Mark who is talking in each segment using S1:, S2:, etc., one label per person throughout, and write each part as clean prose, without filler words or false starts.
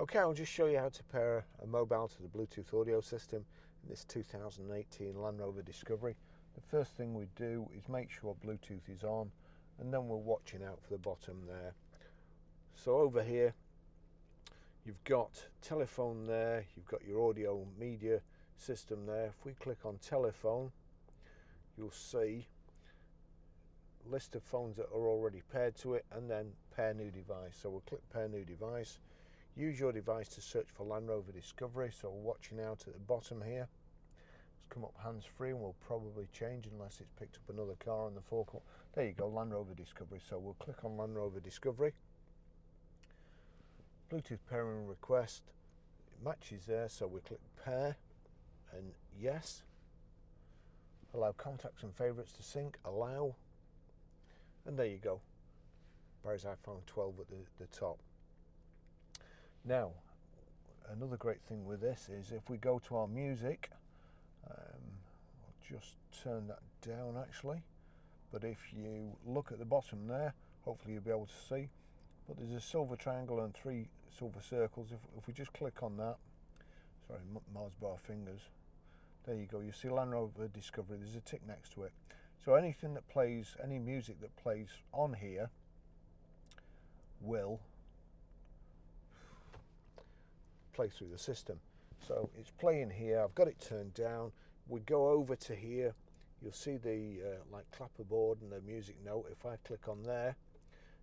S1: Okay, I'll just show you how to pair a mobile to the Bluetooth audio system in this 2018 Land Rover Discovery. The first thing we do is make sure Bluetooth is on, and then we're watching out for the bottom there. So over here you've got telephone there, you've got your audio media system there. If we click on telephone, you'll see a list of phones that are already paired to it, and then pair new device. So we'll click pair new device. Use your device to search for Land Rover Discovery. So watching out at the bottom here, it's come up hands free, and we'll probably change unless it's picked up another car on the forecourt. There you go, Land Rover Discovery. So we'll click on Land Rover Discovery. Bluetooth pairing request, it matches there, so we click pair and yes. Allow contacts and favourites to sync, allow, and there you go. Barry's iPhone 12 at the top. Now, another great thing with this is if we go to our music, I'll just turn that down actually, but if you look at the bottom there, hopefully you'll be able to see, but there's a silver triangle and 3 silver circles. If we just click on that, sorry, Mars bar fingers, there you go, you see Land Rover Discovery, there's a tick next to it. So anything that plays, any music that plays on here will play through the system. So it's playing here, I've got it turned down. We go over to here, you'll see the like clapperboard and the music note. If I click on there,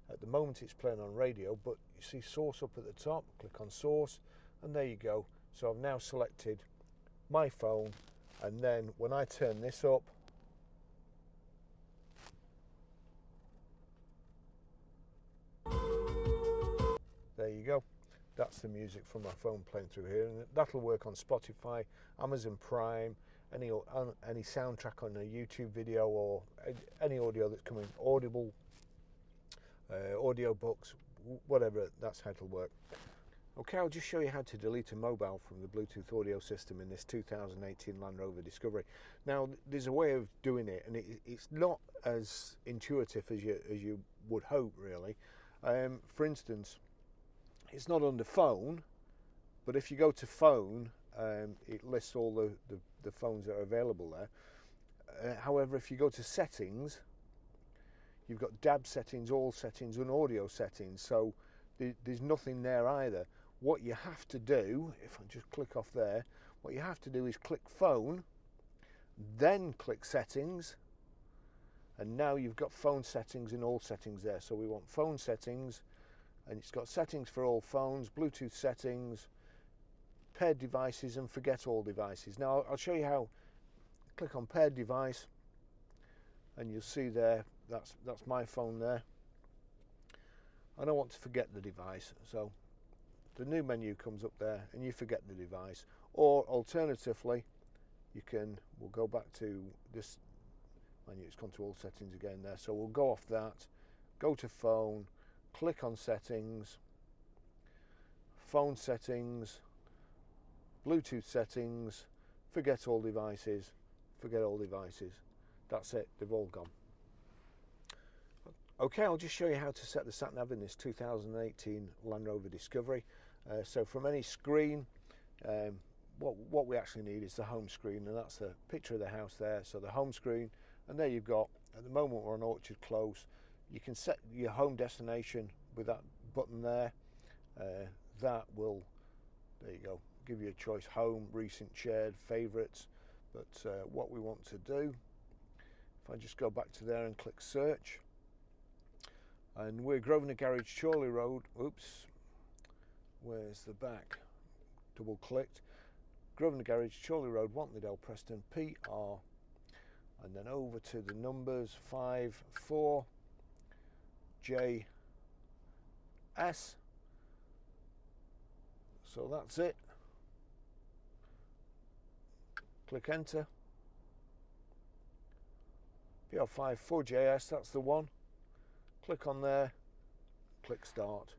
S1: at the moment it's playing on radio, but you see source up at the top, click on source, and there you go. So I've now selected my phone, and then when I turn this up, there you go. That's the music from my phone playing through here, and that'll work on Spotify, Amazon Prime, any soundtrack on a YouTube video, or any audio that's coming, Audible, audio books, whatever, that's how it'll work. Okay, I'll just show you how to delete a mobile from the Bluetooth audio system in this 2018 Land Rover Discovery. Now, there's a way of doing it, and it's not as intuitive as you would hope, really. For instance, it's not under phone, but if you go to phone, it lists all the phones that are available there. However, if you go to settings, you've got DAB settings, all settings, and audio settings, so there's nothing there either. What you have to do, if I just click off there, what you have to do is click phone, then click settings, and now you've got phone settings and all settings there. So we want phone settings, and it's got settings for all phones, Bluetooth settings, paired devices, and forget all devices. Now I'll show you how. Click on paired device, and you'll see there, that's my phone there. I don't want to forget the device, so the new menu comes up there and you forget the device. Or alternatively, we'll go back to this menu, it's gone to all settings again there, so we'll go off that, go to phone, click on settings, phone settings, Bluetooth settings, forget all devices, forget all devices. That's it, they've all gone. Okay, I'll just show you how to set the sat-nav in this 2018 Land Rover Discovery. So from any screen, what we actually need is the home screen, and that's the picture of the house there. So the home screen, and there you've got, at the moment we're on Orchard Close. You can set your home destination with that button there. That will, there you go, give you a choice: home, recent, shared, favourites. But what we want to do, if I just go back to there and click search, and we're Grosvenor Garage, Chorley Road. Oops, where's the back? Double clicked. Grosvenor Garage, Chorley Road, Wantleydale, Preston, PR, and then over to the numbers 54JS. So that's it. Click enter. PR54JS, that's the one. Click on there, click start.